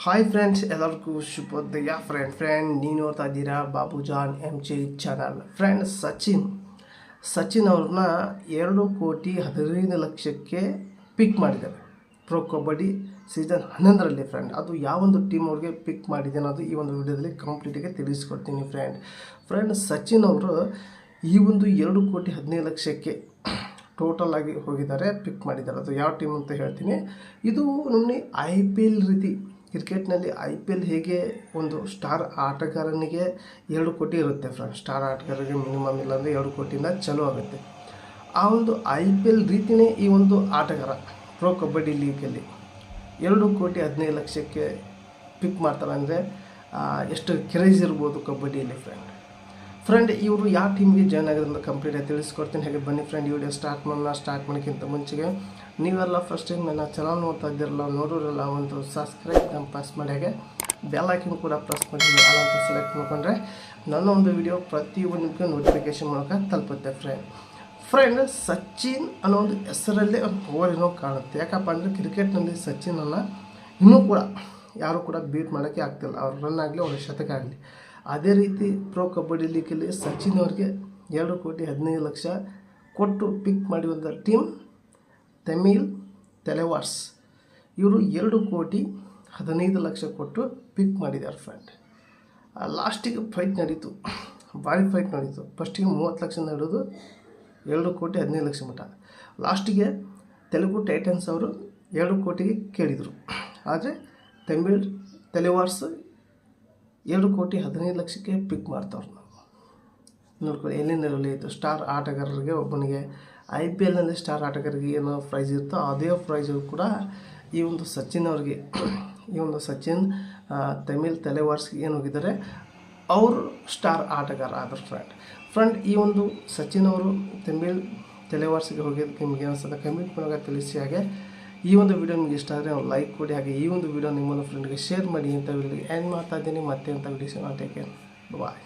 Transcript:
Hi friends, ಎಲ್ಲರಿಗೂ ಶುಭೋದಯ. Friend ನೀವು ನೋಡ್ತಾ ಇದ್ದೀರಾ Babujan MJ channel. Friends, Sachin ಅವ್ರನ್ನ 2,15,00,000ಕ್ಕೆ ಪಿಕ್ ಮಾಡಿದ್ದಾರೆ ಪ್ರೋ ಕಬಡ್ಡಿ ಸೀಸನ್ 11ರಲ್ಲಿ. ಫ್ರೆಂಡ್, ಅದು ಯಾವೊಂದು ಟೀಮ್ ಅವ್ರಿಗೆ ಪಿಕ್ ಮಾಡಿದೆ ಅನ್ನೋದು ಈ ಒಂದು ವಿಡಿಯೋದಲ್ಲಿ ಕಂಪ್ಲೀಟಾಗಿ ತಿಳಿಸ್ಕೊಡ್ತೀನಿ. ಫ್ರೆಂಡ್, ಸಚಿನ್ ಅವರು ಈ ಒಂದು 2,15,00,000ಕ್ಕೆ ಟೋಟಲ್ ಆಗಿ ಹೋಗಿದ್ದಾರೆ, ಪಿಕ್ ಮಾಡಿದ್ದಾರೆ. ಅದು ಯಾವ ಟೀಮ್ ಅಂತ ಹೇಳ್ತೀನಿ. ಇದು ನಮ್ಮಲ್ಲಿ IPL ರೀತಿ, ಕ್ರಿಕೆಟ್ನಲ್ಲಿ IPL ಹೇಗೆ ಒಂದು ಸ್ಟಾರ್ ಆಟಗಾರನಿಗೆ 2 ಕೋಟಿ ಇರುತ್ತೆ ಫ್ರೆಂಡ್. ಸ್ಟಾರ್ ಆಟಗಾರರಿಗೆ ಮಿನಿಮಮ್ ಇಲ್ಲಾಂದರೆ 2 ಕೋಟಿಯಿಂದ ಚಾಲೂ ಆಗುತ್ತೆ. ಆ ಒಂದು IPL ರೀತಿಯೇ ಈ ಒಂದು ಆಟಗಾರ ಪ್ರೋ ಕಬಡ್ಡಿ ಲೀಗಲ್ಲಿ 2,15,00,000ಕ್ಕೆ ಪಿಕ್ ಮಾಡ್ತಾರೆ ಅಂದರೆ ಎಷ್ಟು ಕ್ರೇಜ್ ಇರ್ಬೋದು ಕಬಡ್ಡಿಯಲ್ಲಿ. ಫ್ರೆಂಡ್, ಇವರು ಯಾವ ಟೀಮ್ಗೆ ಜಾಯ್ನ್ ಆಗೋದ್ರಿಂದ ಕಂಪ್ಲೀಟಾಗಿ ತಿಳಿಸ್ಕೊಡ್ತೀನಿ. ಹಾಗೆ ಬನ್ನಿ ಫ್ರೆಂಡ್, ಈ ವಿಡಿಯೋ ಸ್ಟಾರ್ಟ್ ಮಾಡೋಕ್ಕಿಂತ ಮುಂಚೆಗೆ ನೀವೆಲ್ಲ ಫಸ್ಟ್ ಟೈಮ್ ನನ್ನ ಚಾನಲ್ ನೋಡ್ತಾ ಇದ್ದೀರಲ್ಲ, ನೋಡೋರಲ್ಲ, ಒಂದು ಸಬ್ಸ್ಕ್ರೈಬ್ ಪ್ರೆಸ್ ಮಾಡಿ, ಹಾಗೆ ಬೆಲ್ ಐಕನ್ ಕೂಡ ಪ್ರೆಸ್ ಮಾಡಿ ಅಂತ ಸೆಲೆಕ್ಟ್ ಮಾಡ್ಕೊಂಡ್ರೆ ನನ್ನ ಒಂದು ವಿಡಿಯೋ ಪ್ರತಿಯೊಂದು ನಿಮಗೆ ನೋಟಿಫಿಕೇಷನ್ ಮೂಲಕ ತಲುಪುತ್ತೆ. ಫ್ರೆಂಡ್, ಸಚಿನ್ ಅನ್ನೋ ಒಂದು ಹೆಸರಲ್ಲೇ ಒಂದು ಪವರ್ ಏನೋ ಕಾಣುತ್ತೆ. ಯಾಕಪ್ಪ ಅಂದರೆ ಕ್ರಿಕೆಟ್ನಲ್ಲಿ ಸಚಿನನ್ನು ಇನ್ನೂ ಕೂಡ ಯಾರೂ ಕೂಡ ಬೀಟ್ ಮಾಡೋಕ್ಕೆ ಆಗ್ತಿಲ್ಲ. ಅವ್ರು ರನ್ ಆಗಲಿ, ಅವ್ರ ಶತಕ ಆಗಲಿ. ಅದೇ ರೀತಿ ಪ್ರೋ ಕಬಡ್ಡಿ ಲೀಗಲ್ಲಿ ಸಚಿನ್ ಅವ್ರಿಗೆ 2,15,00,000 ಕೊಟ್ಟು ಪಿಕ್ ಮಾಡಿರುವಂಥ ಟೀಮ್ ತಮಿಳ್ ತಲೆವಾರ್ಸ್. ಇವರು 2,15,00,000 ಕೊಟ್ಟು ಪಿಕ್ ಮಾಡಿದ್ದಾರೆ. ಫ್ರೆಂಡ್, ಲಾಸ್ಟಿಗೆ ಫೈಟ್ ನಡೀತು, ಭಾರಿ ಫೈಟ್ ನಡೀತು. ಫಸ್ಟಿಗೆ 30 ಲಕ್ಷ ನಡೆಯೋದು 2,15,00,000 ಮಟ್ಟ. ಲಾಸ್ಟಿಗೆ ತೆಲುಗು ಟೈಟನ್ಸ್ ಅವರು 2 ಕೋಟಿಗೆ ಕೇಳಿದರು. ಆದರೆ ತಮಿಳ್ ತಲೆವಾರ್ಸ್ 2,15,00,000ಕ್ಕೆ ಪಿಕ್ ಮಾಡ್ತಾವ್ರು. ನಾವು ನೋಡ್ಕೊಳ್ಳಿ, ಎಲ್ಲಿಂದ ಇತ್ತು ಸ್ಟಾರ್ ಆಟಗಾರರಿಗೆ, ಒಬ್ಬನಿಗೆ IPLನಲ್ಲಿ ಸ್ಟಾರ್ ಆಟಗಾರರಿಗೆ ಏನೋ ಪ್ರೈಸ್ ಇರುತ್ತೋ ಅದೇ ಪ್ರೈಸು ಕೂಡ ಈ ಒಂದು ಸಚಿನ್ ಅವ್ರಿಗೆ, ಈ ಒಂದು ಸಚಿನ್ ತಮಿಳ್ ತಲೆವಾರ್ಸ್ಗೆ ಏನು ಹೋಗಿದ್ದಾರೆ, ಅವರು ಸ್ಟಾರ್ ಆಟಗಾರ ಆದರು. ಫ್ರೆಂಡ್, ಈ ಒಂದು ಸಚಿನ್ ಅವರು ತಮಿಳ್ ತಲೆವಾರ್ಸ್ಗೆ ಹೋಗಿದ್ದಕ್ಕೆ ನಿಮಗೆ ಅನಿಸ್ತದೆ ಕಮೆಂಟ್ ಮೂಲಕ ತಿಳಿಸಿ. ಹಾಗೆ ಈ ಒಂದು ವಿಡಿಯೋ ನಿಮಗೆ ಇಷ್ಟ ಆದರೆ ಒಂದು ಲೈಕ್ ಕೊಡಿ. ಹಾಗೆ ಈ ಒಂದು ವಿಡಿಯೋ ನಿಮ್ಮನ್ನು ಫ್ರೆಂಡ್ಗೆ ಶೇರ್ ಮಾಡಿ ಅಂತ ವಿಡಿಯೋಗೆ ಎಂಡ್ ಮಾಡ್ತಾ ಇದ್ದೀನಿ. ಮತ್ತೆ ಅಂತ ವಿಡಿಯೋ ಟೇಕ್ ಕೇರ್, ಬಾಯ್.